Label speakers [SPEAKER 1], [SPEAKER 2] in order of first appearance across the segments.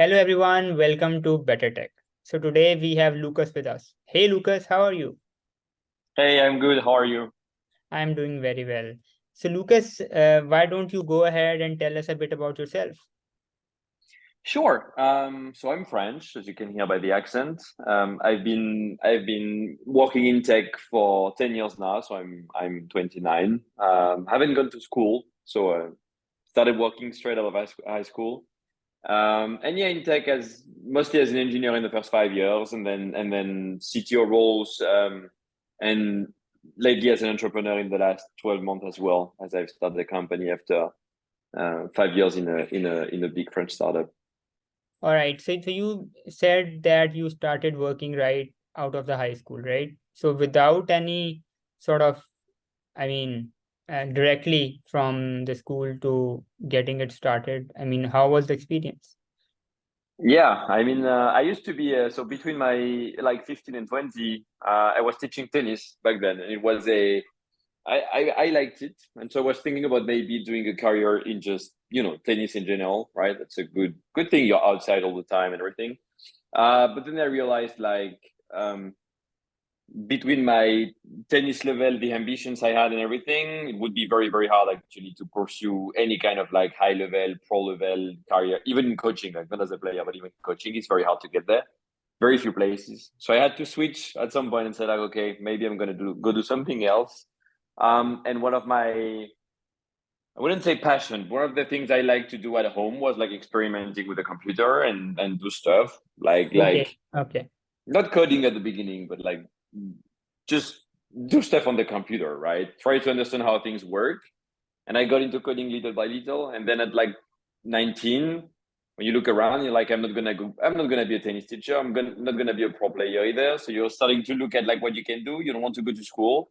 [SPEAKER 1] Hello everyone, welcome to BetterTech. So today we have Lucas with us. Hey Lucas, how are you?
[SPEAKER 2] Hey, I'm good. How are you?
[SPEAKER 1] I'm doing very well. So Lucas, why don't you go ahead and tell us a bit about yourself?
[SPEAKER 2] Sure. So I'm French, as you can hear by the accent. I've been working in tech for 10 years now, so I'm 29. Haven't gone to school, so started working straight out of high school. And yeah, in tech as mostly as an engineer in the first 5 years, and then CTO roles, and lately as an entrepreneur in the last 12 months as well, as I've started a company after 5 years in a big French startup.
[SPEAKER 1] All right, so you said that you started working right out of the high school, right? So without any sort of, I mean, directly from the school to getting it started, I mean, how was the experience?
[SPEAKER 2] Yeah, I mean, I used to be so between my like 15 and 20, I was teaching tennis back then, and it was I liked it, and so I was thinking about maybe doing a career in just tennis in general, right? That's a good thing. You're outside all the time and everything. But then I realized between my tennis level, the ambitions I had and everything, it would be very, very hard actually to pursue any kind of like high level, pro level career, even in coaching, like not as a player, but even coaching, it's very hard to get there. Very few places. So I had to switch at some point and said like, okay, maybe I'm gonna go do something else. And one of my I wouldn't say passion. One of the things I like to do at home was like experimenting with the computer and do stuff like
[SPEAKER 1] Okay, okay.
[SPEAKER 2] not coding at the beginning, but like just do stuff on the computer, right? Try to understand how things work. And I got into coding little by little. And then at like 19, when you look around, you're like, I'm not gonna be a tennis teacher. Not gonna be a pro player either. So you're starting to look at like what you can do. You don't want to go to school.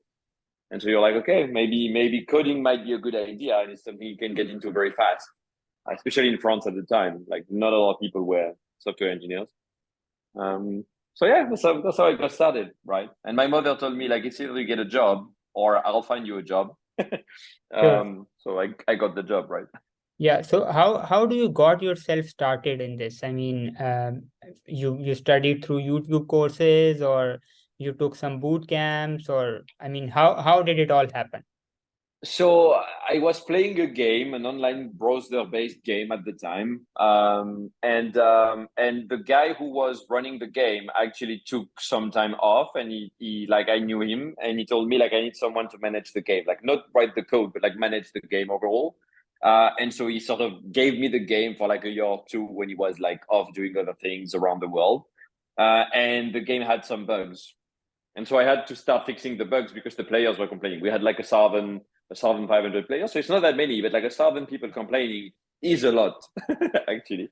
[SPEAKER 2] And so you're like, okay, maybe coding might be a good idea, and it's something you can get into very fast, especially in France at the time. Like not a lot of people were software engineers. So yeah, that's how I got started, right? And my mother told me like it's either you get a job or I'll find you a job.
[SPEAKER 1] Sure.
[SPEAKER 2] So I got the job, right?
[SPEAKER 1] Yeah, so how do you got yourself started in this? I mean, you studied through YouTube courses or you took some boot camps or I mean, how did it all happen?
[SPEAKER 2] So I was playing a game, an online browser-based game at the time, and the guy who was running the game actually took some time off, and he like I knew him, and he told me like I need someone to manage the game, like not write the code, but like manage the game overall. And so he sort of gave me the game for like a year or two when he was like off doing other things around the world, and the game had some bugs. And so I had to start fixing the bugs because the players were complaining. We had like 1,500 players. So it's not that many, but like 1,000 people complaining is a lot, actually.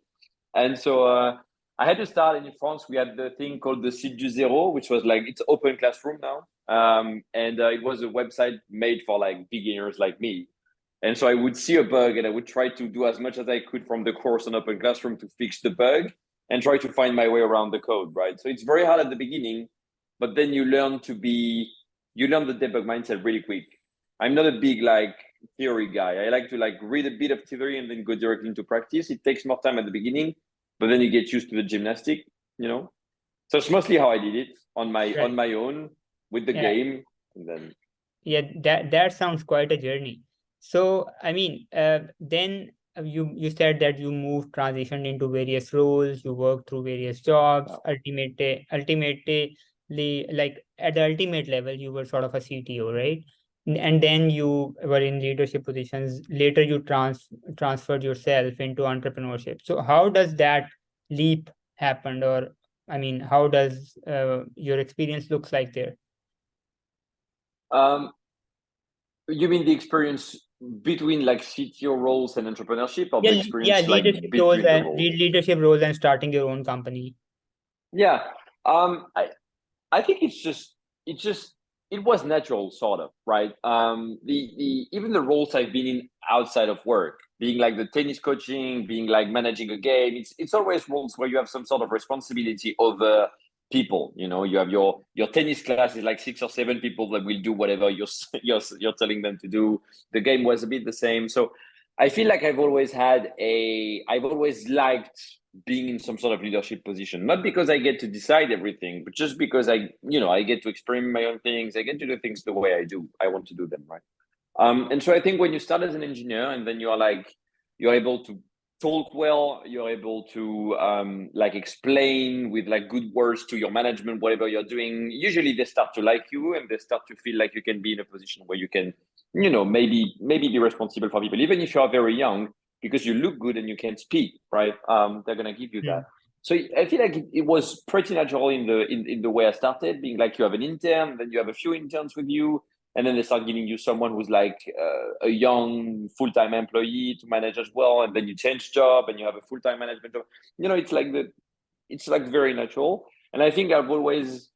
[SPEAKER 2] And so I had to start in France. We had the thing called the Site du Zero, which was like, it's open classroom now. And it was a website made for like beginners like me. And so I would see a bug and I would try to do as much as I could from the course on open classroom to fix the bug and try to find my way around the code, right? So it's very hard at the beginning, but then you learn the debug mindset really quick. I'm not a big like theory guy. I like to like read a bit of theory and then go directly into practice. It takes more time at the beginning, but then you get used to the gymnastic, you know. So it's mostly how I did it on
[SPEAKER 1] Right.
[SPEAKER 2] my own with the
[SPEAKER 1] Yeah,
[SPEAKER 2] game, and then
[SPEAKER 1] yeah, that sounds quite a journey. So, I mean, then you said that you moved, transitioned into various roles, you worked through various jobs, ultimately, like at the ultimate level, you were sort of a CTO, right? And then you were in leadership positions. Later, you transferred yourself into entrepreneurship. So, how does that leap happen, or I mean, how does your experience looks like there?
[SPEAKER 2] um, you mean the experience between like CTO roles and entrepreneurship, or the
[SPEAKER 1] Yeah,
[SPEAKER 2] experience like between the roles?
[SPEAKER 1] leadership roles and starting your own company.
[SPEAKER 2] Yeah. Um, I I think it's just it was natural sort of, right? The even the roles I've been in outside of work, being like the tennis coaching, being like managing a game, it's always roles where you have some sort of responsibility over people. You know, you have your tennis class is like 6 or 7 people that will do whatever you're telling them to do. The game was a bit the same. So I feel like I've always liked being in some sort of leadership position, not because I get to decide everything, but just because I get to experiment my own things. I get to do things the way I want to do them, right? And so I think when you start as an engineer and then you're able to talk well, you're able to like explain with like good words to your management whatever you're doing, usually they start to like you and they start to feel like you can be in a position where you can, maybe be responsible for people, even if you are very young, because you look good and you can speak, right? They're gonna give you that. So I feel like it was pretty natural in the way I started, being like you have an intern, then you have a few interns with you, and then they start giving you someone who's like a young full-time employee to manage as well, and then you change job and you have a full-time management job. It's like very natural. And I think I've always,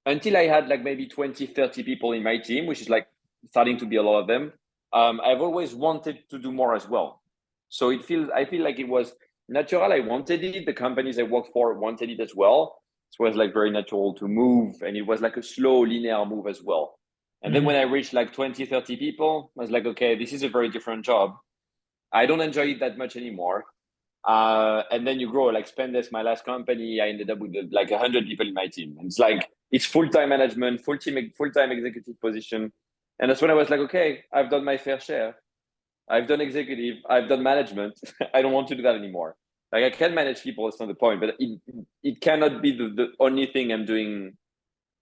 [SPEAKER 2] until I had like maybe 20-30 people in my team, which is like starting to be a lot of them, I've always wanted to do more as well. So I feel like it was natural. I wanted it. The companies I worked for wanted it as well. So it was like very natural to move, and it was like a slow linear move as well. And then when I reached like 20-30 people, I was like, okay, this is a very different job. I don't enjoy it that much anymore. And then you grow, like Spendesk, my last company, I ended up with like 100 people in my team. And it's like, it's full-time management, full-time executive position. And that's when I was like, okay, I've done my fair share. I've done executive, I've done management. I don't want to do that anymore. Like I can manage people, it's not the point, but it cannot be the only thing I'm doing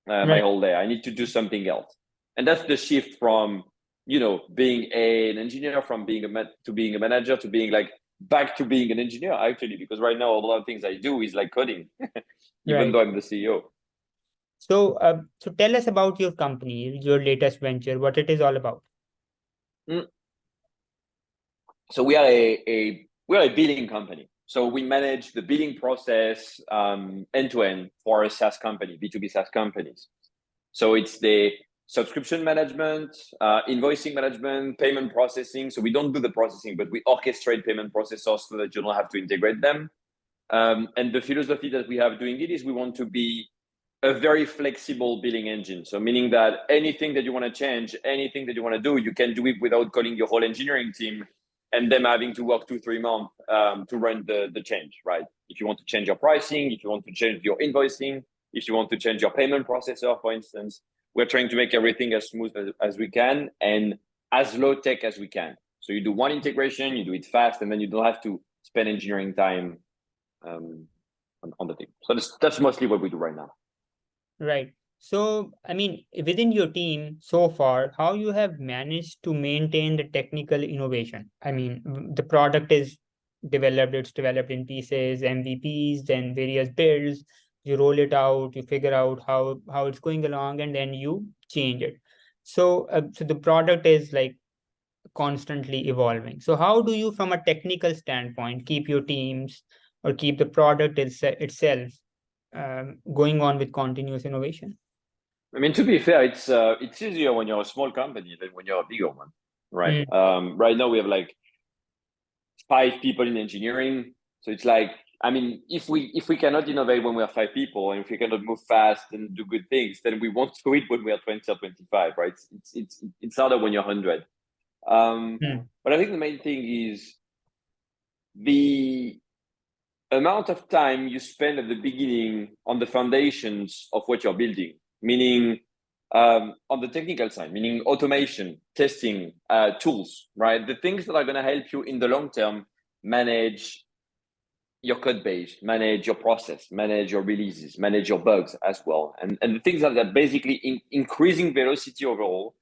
[SPEAKER 2] my whole day. I need to do something else. And that's the shift from, being an engineer, from being to being a manager, to being like back to being an engineer, actually, because right now a lot of things I do is like coding, even though I'm the CEO.
[SPEAKER 1] So, so tell us about your company, your latest venture, what it is all about.
[SPEAKER 2] So we are a billing company. So we manage the billing process end to end for a SaaS company, B2B SaaS companies. So it's the subscription management, invoicing management, payment processing. So we don't do the processing, but we orchestrate payment processors so that you don't have to integrate them. And the philosophy that we have doing it is we want to be a very flexible billing engine. So meaning that anything that you want to change, anything that you want to do, you can do it without calling your whole engineering team and them having to work 2-3 months to run the change, right? If you want to change your pricing, if you want to change your invoicing, if you want to change your payment processor, for instance, we're trying to make everything as smooth as we can and as low tech as we can. So you do one integration, you do it fast, and then you don't have to spend engineering time on the thing. So that's mostly what we do right now.
[SPEAKER 1] Right. So, I mean, within your team so far, how you have managed to maintain the technical innovation? I mean, the product is developed, it's developed in pieces, MVPs, then various builds, you roll it out, you figure out how it's going along, and then you change it. So, so the product is like constantly evolving. So how do you, from a technical standpoint, keep your teams or keep the product itself going on with continuous innovation?
[SPEAKER 2] I mean, to be fair, it's easier when you're a small company than when you're a bigger one, right? Right now we have like 5 people in engineering, so it's like, I mean, if we cannot innovate when we are 5 people, and if we cannot move fast and do good things, then we won't do it when we are 20 or 25, right? It's harder when you're 100. But I think the main thing is the amount of time you spend at the beginning on the foundations of what you're building, meaning on the technical side, meaning automation, testing, tools, right? The things that are going to help you in the long term manage your code base, manage your process, manage your releases, manage your bugs as well. And the things that are basically increasing velocity overall.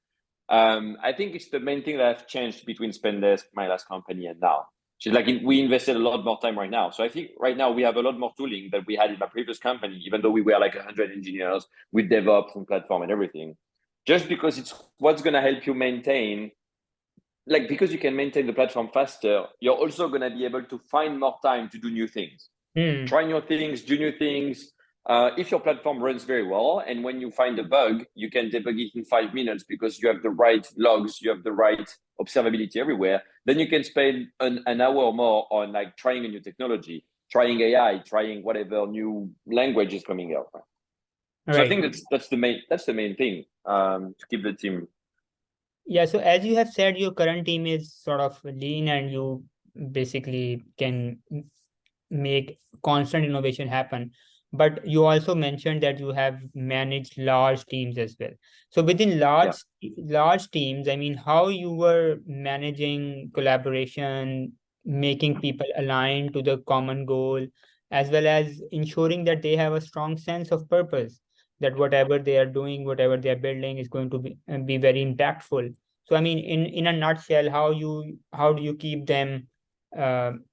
[SPEAKER 2] I think it's the main thing that has changed between Spendesk, my last company, and now. So like we invested a lot more time right now. So I think right now we have a lot more tooling than we had in my previous company, even though we were like 100 engineers with DevOps and platform and everything. Just because it's what's going to help you maintain, like because you can maintain the platform faster, you're also going to be able to find more time to do new things. Try new things, do new things. If your platform runs very well, and when you find a bug, you can debug it in 5 minutes because you have the right logs, you have the right observability everywhere, then you can spend an hour or more on like trying a new technology, trying AI, trying whatever new language is coming out. Right? So I think that's the main thing to keep the team.
[SPEAKER 1] Yeah, so as you have said, your current team is sort of lean and you basically can make constant innovation happen. But you also mentioned that you have managed large teams as well. So within large teams, I mean, how you were managing collaboration, making people align to the common goal, as well as ensuring that they have a strong sense of purpose, that whatever they are doing, whatever they are building is going to be very impactful. So I mean, in a nutshell, how do you keep them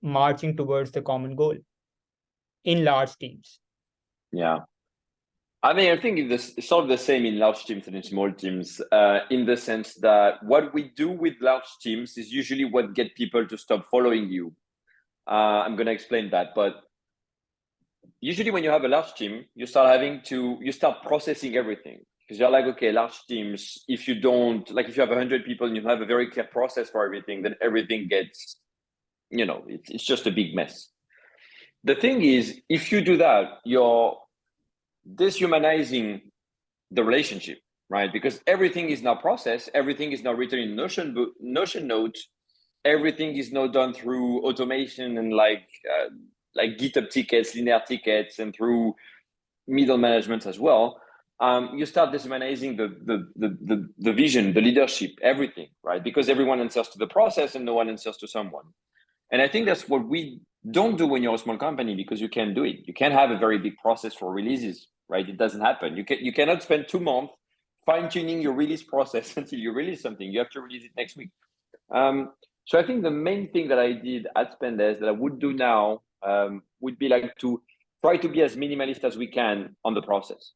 [SPEAKER 1] marching towards the common goal in large teams?
[SPEAKER 2] Yeah. I mean, I think it's sort of the same in large teams and in small teams, in the sense that what we do with large teams is usually what get people to stop following you. I'm going to explain that, but usually when you have a large team, you start processing everything, because you're like, okay, large teams, if you don't, like if you have 100 people and you have a very clear process for everything, then everything gets, it's just a big mess. The thing is, if you do that, you're deshumanizing the relationship, right? Because everything is now processed, everything is now written in Notion notes, everything is now done through automation and like GitHub tickets, linear tickets, and through middle management as well. You start deshumanizing the vision, the leadership, everything, right? Because everyone answers to the process and no one answers to someone. And I think that's what we don't do when you're a small company, because you can't do it. You can't have a very big process for releases, right? It doesn't happen. You cannot spend 2 months fine-tuning your release process until you release something. You have to release it next week. So I think the main thing that I did at Spendesk that I would do now would be like to try to be as minimalist as we can on the process,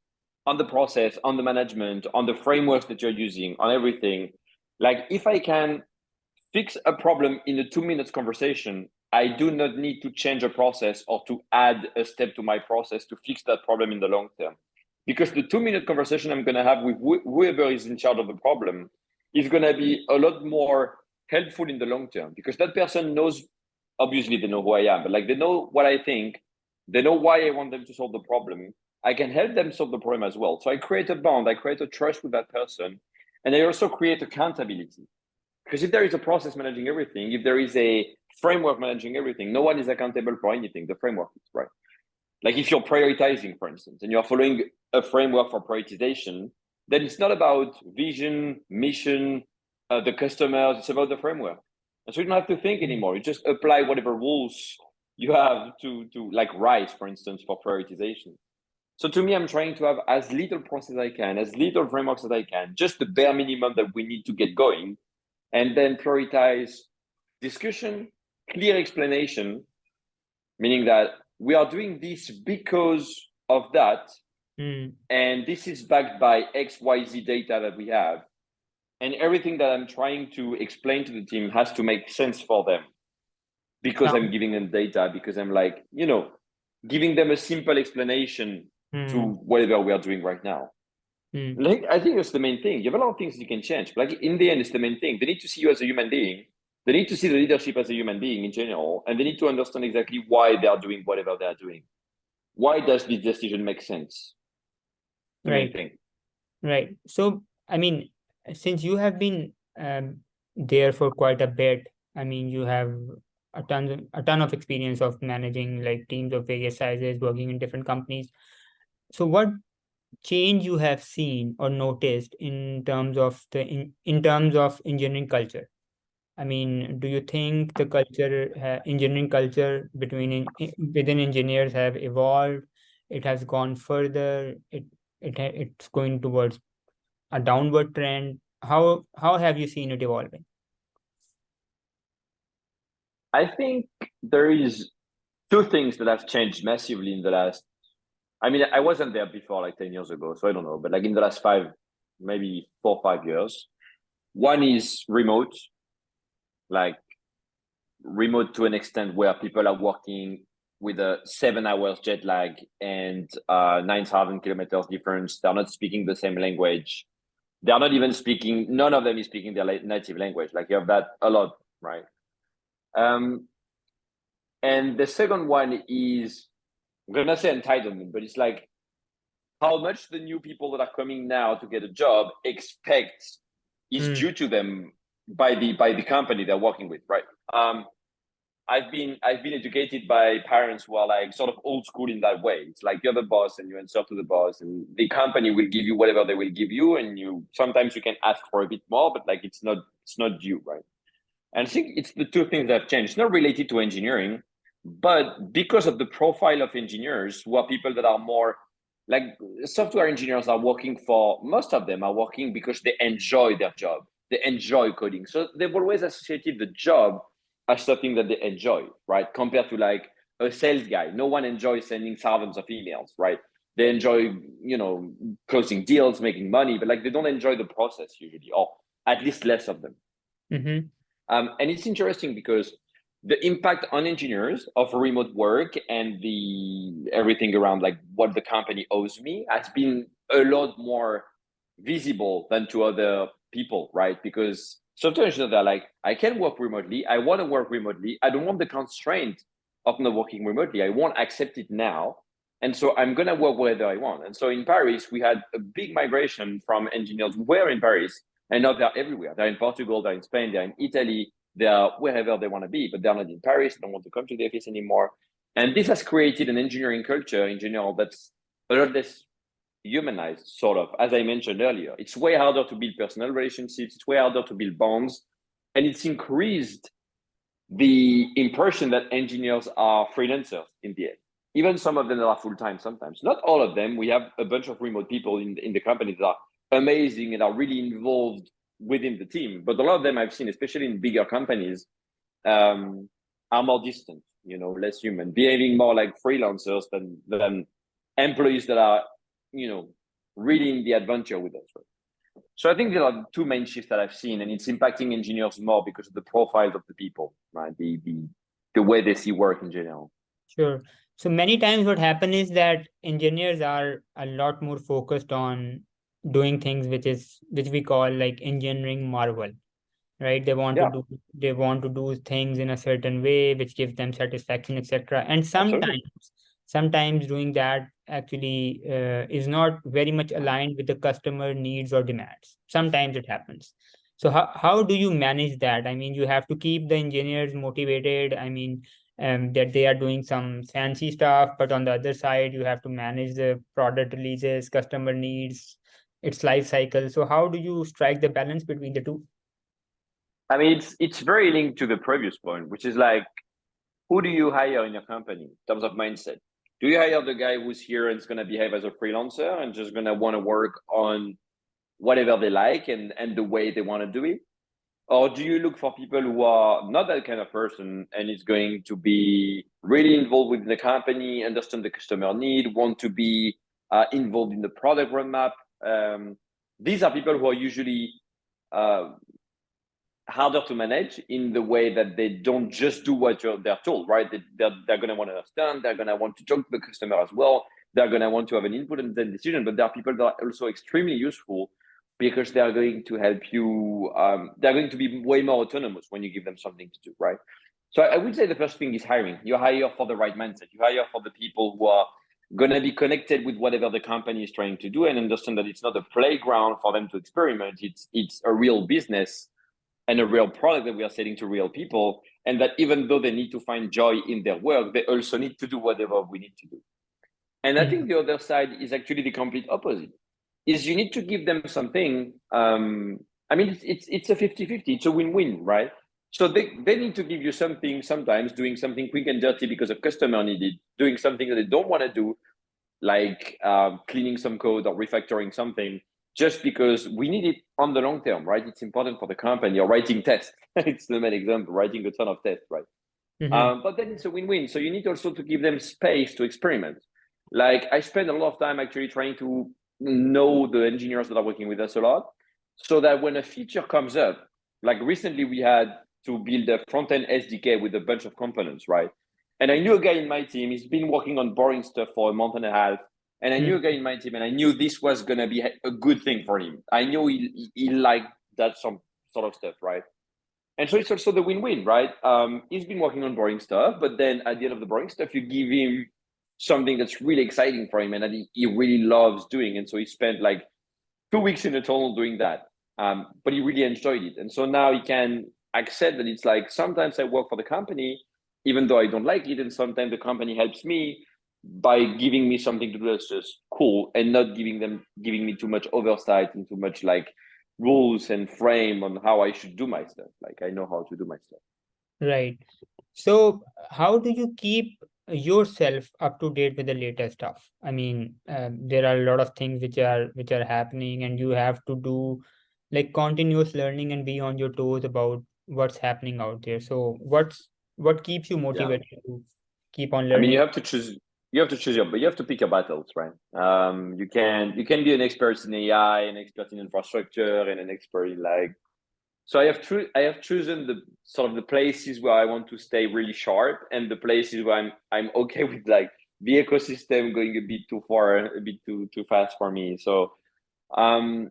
[SPEAKER 2] on the management, on the frameworks that you're using, on everything. Like if I can fix a problem in a 2 minutes conversation, I do not need to change a process or to add a step to my process to fix that problem in the long term. Because the 2 minute conversation I'm going to have with whoever is in charge of the problem is going to be a lot more helpful in the long term, because that person knows, obviously they know who I am, but like they know what I think, they know why I want them to solve the problem. I can help them solve the problem as well. So I create a bond, I create a trust with that person, and I also create accountability. Because if there is a process managing everything, if there is a framework managing everything, no one is accountable for anything. The framework is, right. Like if you're prioritizing, for instance, and you're following a framework for prioritization, then it's not about vision, mission, the customers, it's about the framework. And so you don't have to think anymore. You just apply whatever rules you have to like RISE, for instance, for prioritization. So to me, I'm trying to have as little process as I can, as little frameworks as I can, just the bare minimum that we need to get going, and then prioritize discussion, clear explanation, meaning that we are doing this because of that, and this is backed by XYZ data that we have. And everything that I'm trying to explain to the team has to make sense for them, because I'm giving them data, because I'm like, giving them a simple explanation to whatever we are doing right now. Like, I think it's the main thing. You have a lot of things you can change, but like in the end, it's the main thing. They need to see you as a human being. They need to see the leadership as a human being in general, and they need to understand exactly why they are doing whatever they are doing. Why does this decision make sense? The main thing.
[SPEAKER 1] Right. So, I mean, since you have been there for quite a bit, I mean, you have a ton of experience of managing like teams of various sizes, working in different companies. So, what change you have seen or noticed in terms of in terms of engineering culture? I mean, do you think the engineering culture within engineers have evolved? It has gone further. It's going towards a downward trend. How have you seen it evolving?
[SPEAKER 2] I think there is 2 things that have changed massively in the last. I mean, I wasn't there before, like 10 years ago, so I don't know. But like in the last 5, maybe 4 or 5 years, one is remote, like remote to an extent where people are working with a 7 hours jet lag and 9,000 kilometers difference. They're not speaking the same language. They're not even speaking. None of them is speaking their native language. Like you have that a lot, right? And the second one is, I'm gonna say entitlement, but it's like how much the new people that are coming now to get a job expect is due to them by the company they're working with, right? I've been educated by parents who are like sort of old school in that way. It's like you're the boss and you answer to the boss, and the company will give you whatever they will give you, and you sometimes you can ask for a bit more, but like it's not due, right? And I think it's the two things that have changed. It's not related to engineering, but because of the profile of engineers, who are people that are more like software engineers are working for, most of them are working because they enjoy their job. They enjoy coding. So they've always associated the job as something that they enjoy, right? Compared to like a sales guy. No one enjoys sending thousands of emails, right? They enjoy, closing deals, making money, but like they don't enjoy the process usually, or at least less of them.
[SPEAKER 1] Mm-hmm.
[SPEAKER 2] And it's interesting because the impact on engineers of remote work and the everything around like what the company owes me has been a lot more visible than to other people, right? Because software engineers are like, I can work remotely, I want to work remotely, I don't want the constraint of not working remotely, I won't accept it now. And so I'm gonna work wherever I want. And so in Paris, we had a big migration from engineers who were in Paris, and now they're everywhere. They're in Portugal, they're in Spain, they're in Italy, they're wherever they want to be, but they're not in Paris, they don't want to come to the office anymore. And this has created an engineering culture in general that's a lot less humanized, sort of, as I mentioned earlier. It's way harder to build personal relationships, it's way harder to build bonds, and it's increased the impression that engineers are freelancers in the end. Even some of them that are full-time sometimes. Not all of them. We have a bunch of remote people in the company that are amazing and are really involved within the team. But a lot of them I've seen, especially in bigger companies, are more distant, less human, behaving more like freelancers than employees that are, really in the adventure with us. Right? So I think there are two main shifts that I've seen, and it's impacting engineers more because of the profiles of the people, right? The way they see work in general.
[SPEAKER 1] Sure. So many times what happens is that engineers are a lot more focused on doing things which we call like engineering marvel, right?
[SPEAKER 2] Yeah,
[SPEAKER 1] They want to do things in a certain way which gives them satisfaction, etc. And
[SPEAKER 2] absolutely.
[SPEAKER 1] sometimes doing that actually is not very much aligned with the customer needs or demands. Sometimes it happens. So how do you manage that? I mean, you have to keep the engineers motivated. I mean, that they are doing some fancy stuff, but on the other side, you have to manage the product releases, customer needs, its life cycle. So how do you strike the balance between the two?
[SPEAKER 2] I mean, it's very linked to the previous point, which is like, who do you hire in your company in terms of mindset? Do you hire the guy who's here and is going to behave as a freelancer and just going to want to work on whatever they like and the way they want to do it? Or do you look for people who are not that kind of person and is going to be really involved with the company, understand the customer need, want to be involved in the product roadmap? These are people who are usually uh, harder to manage in the way that they don't just do what they're told, right? They're going to want to understand, they're going to want to talk to the customer as well, they're going to want to have an input and then decision, but there are people that are also extremely useful because they are going to help you, they're going to be way more autonomous when you give them something to do, right? So I would say the first thing is hiring. You hire for the right mindset. You hire for the people who are going to be connected with whatever the company is trying to do and understand that it's not a playground for them to experiment. It's a real business and a real product that we are selling to real people, and that even though they need to find joy in their work, they also need to do whatever we need to do. And I think the other side is actually the complete opposite, is you need to give them something. I mean, it's a 50-50, it's a win-win, right? So they need to give you something, sometimes doing something quick and dirty because a customer needed, doing something that they don't want to do, like cleaning some code or refactoring something, just because we need it on the long term, right? It's important for the company. Or writing tests, it's the main example, writing a ton of tests, right?
[SPEAKER 1] Mm-hmm.
[SPEAKER 2] But then it's a win-win. So you need also to give them space to experiment. Like I spend a lot of time actually trying to know the engineers that are working with us a lot, so that when a feature comes up, like recently we had to build a front-end SDK with a bunch of components, right? And I knew a guy in my team, he's been working on boring stuff for a month and a half. And I knew a guy in my team, and I knew this was going to be a good thing for him. I knew he liked that some sort of stuff, right? And so it's also the win-win, right? He's been working on boring stuff, but then at the end of the boring stuff, you give him something that's really exciting for him and that he really loves doing. And so he spent like 2 weeks in a tunnel doing that. But he really enjoyed it. And so now he can accept that it's like, sometimes I work for the company even though I don't like it. And sometimes the company helps me by giving me something to do that's just cool, and not giving me too much oversight and too much like rules and frame on how I should do my stuff. Like I know how to do my stuff.
[SPEAKER 1] Right. So, how do you keep yourself up to date with the latest stuff? I mean, there are a lot of things which are happening, and you have to do like continuous learning and be on your toes about what's happening out there. So, what keeps you
[SPEAKER 2] Yeah.
[SPEAKER 1] motivated to keep on
[SPEAKER 2] I mean,
[SPEAKER 1] learning?
[SPEAKER 2] you have to choose but you have to pick your battles, right? You can be an expert in AI, an expert in infrastructure, and an expert in like. So I have chosen the sort of the places where I want to stay really sharp, and the places where I'm okay with like the ecosystem going a bit too far, a bit too fast for me. So um,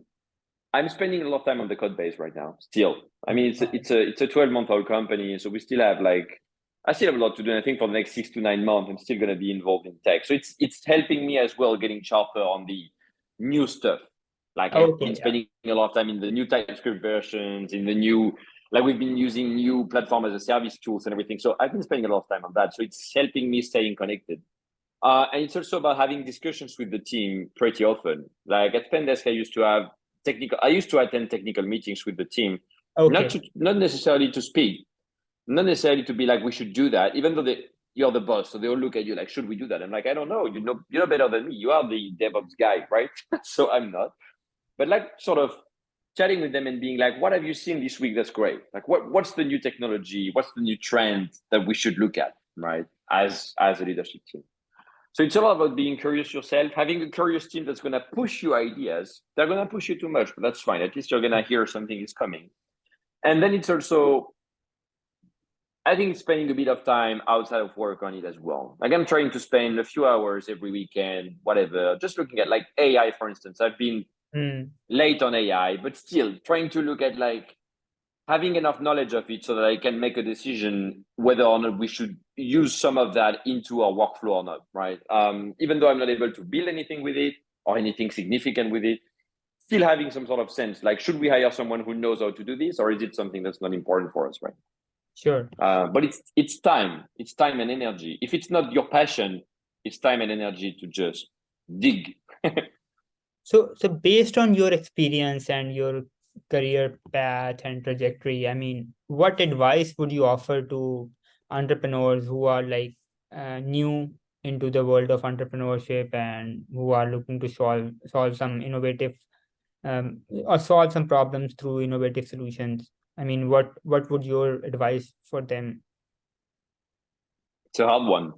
[SPEAKER 2] I'm spending a lot of time on the code base right now. Still, I mean, it's a 12-month-old company, so we still have like I still have a lot to do. And I think for the next 6 to 9 months, I'm still going to be involved in tech. So it's helping me as well, getting sharper on the new stuff. Like I've been
[SPEAKER 1] Okay, yeah,
[SPEAKER 2] spending a lot of time in the new TypeScript versions, in the new like we've been using new platform as a service tools and everything. So I've been spending a lot of time on that. So it's helping me staying connected. And it's also about having discussions with the team pretty often. Like at Pendesk, I used to attend technical meetings with the team,
[SPEAKER 1] okay,
[SPEAKER 2] not necessarily to speak, not necessarily to be like we should do that, even though you're the boss, so they all look at you like, should we do that? I'm like, I don't know. You know better than me. You are the DevOps guy, right? So I'm not. But like sort of chatting with them and being like, what have you seen this week that's great? Like what's the new technology? What's the new trend that we should look at, right? As a leadership team. So it's all about being curious yourself, having a curious team that's going to push you ideas. They're going to push you too much, but that's fine. At least you're going to hear something is coming. And then it's also, I think, spending a bit of time outside of work on it as well. Like I'm trying to spend a few hours every weekend, whatever, just looking at like AI, for instance. I've been
[SPEAKER 1] mm,
[SPEAKER 2] late on AI, but still trying to look at like having enough knowledge of it so that I can make a decision whether or not we should use some of that into our workflow or not, right? Even though I'm not able to build anything with it or anything significant with it, still having some sort of sense, like, should we hire someone who knows how to do this, or is it something that's not important for us, right?
[SPEAKER 1] sure.
[SPEAKER 2] But it's time and energy. If it's not your passion, it's time and energy to just dig.
[SPEAKER 1] So based on your experience and your career path and trajectory, I mean, what advice would you offer to entrepreneurs who are like new into the world of entrepreneurship and who are looking to solve some innovative or solve some problems through innovative solutions? I mean, what would your advice for them?
[SPEAKER 2] It's a hard one,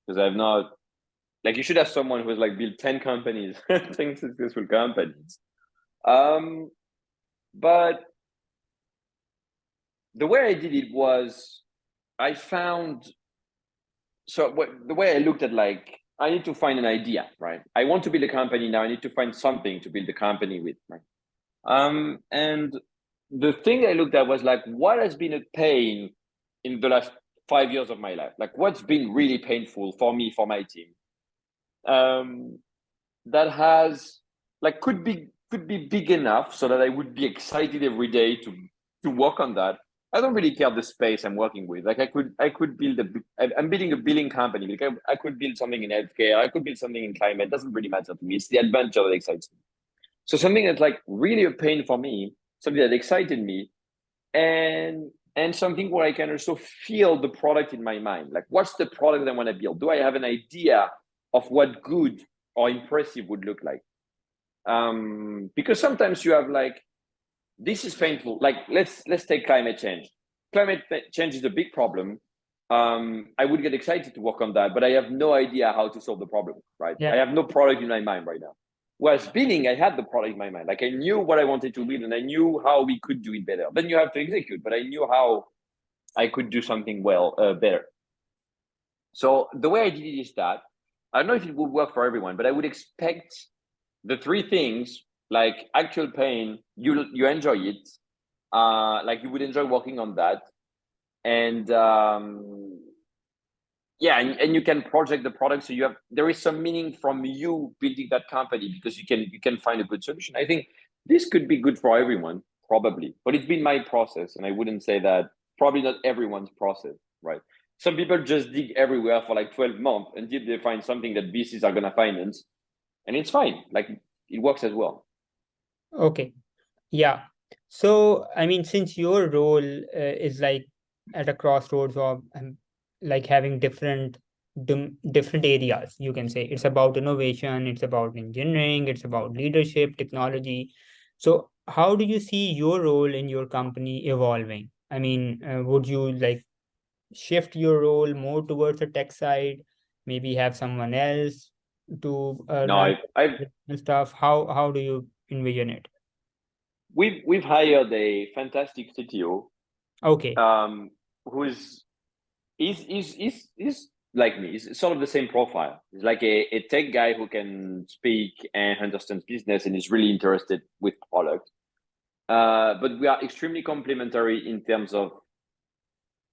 [SPEAKER 2] because I've not like, you should have someone who has like built 10 companies, 10 successful companies. Um, but the way I did it was I found the way I looked at, like, I need to find an idea, right? I want to build a company now. I need to find something to build a company with, right? And the thing I looked at was like, what has been a pain in the last 5 years of my life? Like, what's been really painful for me, for my team? That has like could be big enough so that I would be excited every day to work on that. I don't really care the space I'm working with. Like I could build I'm building a billing company. Like I could build something in healthcare. I could build something in climate. It doesn't really matter to me. It's the adventure that excites me. So something that's like really a pain for me, something that excited me, and something where I can also feel the product in my mind. Like, what's the product I want to build? Do I have an idea of what good or impressive would look like? Because sometimes you have like, this is painful. Like, let's take climate change. Climate change is a big problem. I would get excited to work on that, but I have no idea how to solve the problem, right? I
[SPEAKER 1] Yeah,
[SPEAKER 2] have no product in my mind right now. Whereas billing, I had the product in my mind. Like I knew what I wanted to build and I knew how we could do it better. Then you have to execute, but I knew how I could do something better. So the way I did it is that I don't know if it would work for everyone, but I would expect the three things, like actual pain, you enjoy it, like you would enjoy working on that, and yeah, and you can project the product, so there is some meaning from you building that company because you can find a good solution. I think this could be good for everyone, probably, but it's been my process, and I wouldn't say that probably not everyone's process. right? Some people just dig everywhere for like 12 months until they find something that VCs are gonna finance, and it's fine. Like it works as well.
[SPEAKER 1] Okay. Yeah. So, I mean, since your role is like at a crossroads of like having different areas, you can say it's about innovation, it's about engineering, it's about leadership, technology. So, how do you see your role in your company evolving? I mean, would you like shift your role more towards the tech side, maybe have someone else to
[SPEAKER 2] No,
[SPEAKER 1] run
[SPEAKER 2] I've
[SPEAKER 1] stuff? How do you envision it?
[SPEAKER 2] we've hired a fantastic CTO,
[SPEAKER 1] Okay.
[SPEAKER 2] who is like me. He's sort of the same profile. He's like a tech guy who can speak and understands business and is really interested with product. But we are extremely complementary in terms of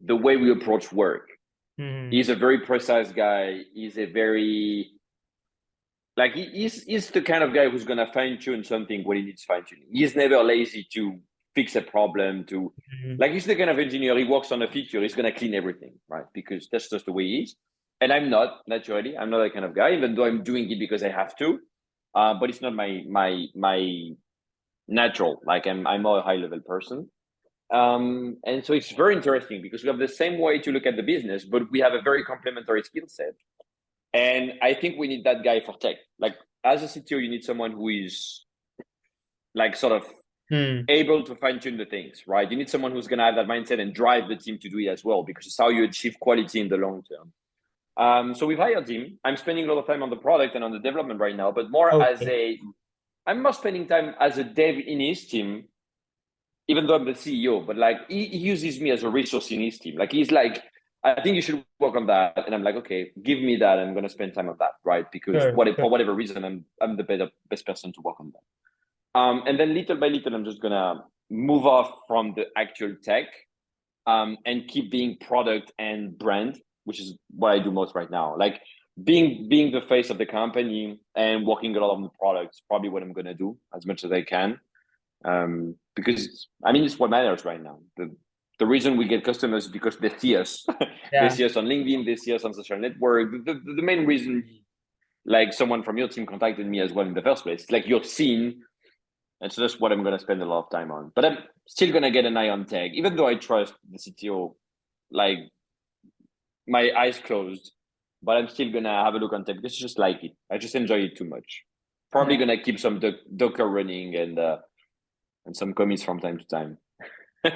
[SPEAKER 2] the way we approach work.
[SPEAKER 1] Hmm.
[SPEAKER 2] He's a very precise guy. He's a very like he's the kind of guy who's gonna fine tune something when he needs fine tuning. He's never lazy to fix a problem. To
[SPEAKER 1] Hmm.
[SPEAKER 2] like he's the kind of engineer. He works on a feature. He's gonna clean everything, right? Because that's just the way he is. And I'm not naturally. I'm not that kind of guy, even though I'm doing it because I have to. But it's not my natural. Like I'm more a high level person. And so it's very interesting because we have the same way to look at the business, but we have a very complementary skill set. And I think we need that guy for tech. Like as a CTO, you need someone who is like sort of
[SPEAKER 1] Hmm.
[SPEAKER 2] able to fine tune the things, right? You need someone who's going to have that mindset and drive the team to do it as well, because it's how you achieve quality in the long term. So we've hired him. I'm spending a lot of time on the product and on the development right now, but
[SPEAKER 1] Okay.
[SPEAKER 2] I'm more spending time as a dev in his team, even though I'm the CEO, but like he uses me as a resource in his team. Like he's like, I think you should work on that. And I'm like, okay, give me that. I'm going to spend time on that, right? Because
[SPEAKER 1] Sure. Sure.
[SPEAKER 2] for whatever reason, I'm the best person to work on that. And then little by little, I'm just going to move off from the actual tech, and keep being product and brand, which is what I do most right now. Like being the face of the company and working a lot on the products, probably what I'm going to do as much as I can. Because I mean, it's what matters right now. The reason we get customers is because they see us. They
[SPEAKER 1] Yeah.
[SPEAKER 2] see us on LinkedIn, they see us on social network. The main reason, like someone from your team contacted me as well in the first place, like you're seen. And so that's what I'm going to spend a lot of time on. But I'm still going to get an eye on tech, even though I trust the CTO, like my eyes closed. But I'm still going to have a look on tech because I just like it. I just enjoy it too much. Probably
[SPEAKER 1] Yeah.
[SPEAKER 2] going to keep some Docker running and some commits from time to time.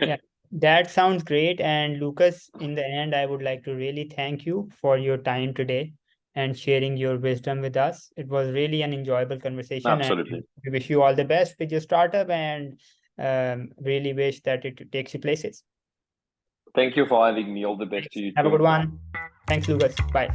[SPEAKER 1] Yeah. That sounds great. And Lucas, in the end, I would like to really thank you for your time today and sharing your wisdom with us. It was really an enjoyable conversation, and
[SPEAKER 2] Absolutely.
[SPEAKER 1] we wish you all the best with your startup and really wish that it takes you places.
[SPEAKER 2] Thank you for having me. All the best
[SPEAKER 1] Thanks.
[SPEAKER 2] to you
[SPEAKER 1] Have a good
[SPEAKER 2] too.
[SPEAKER 1] one. Thanks, Lucas. Bye.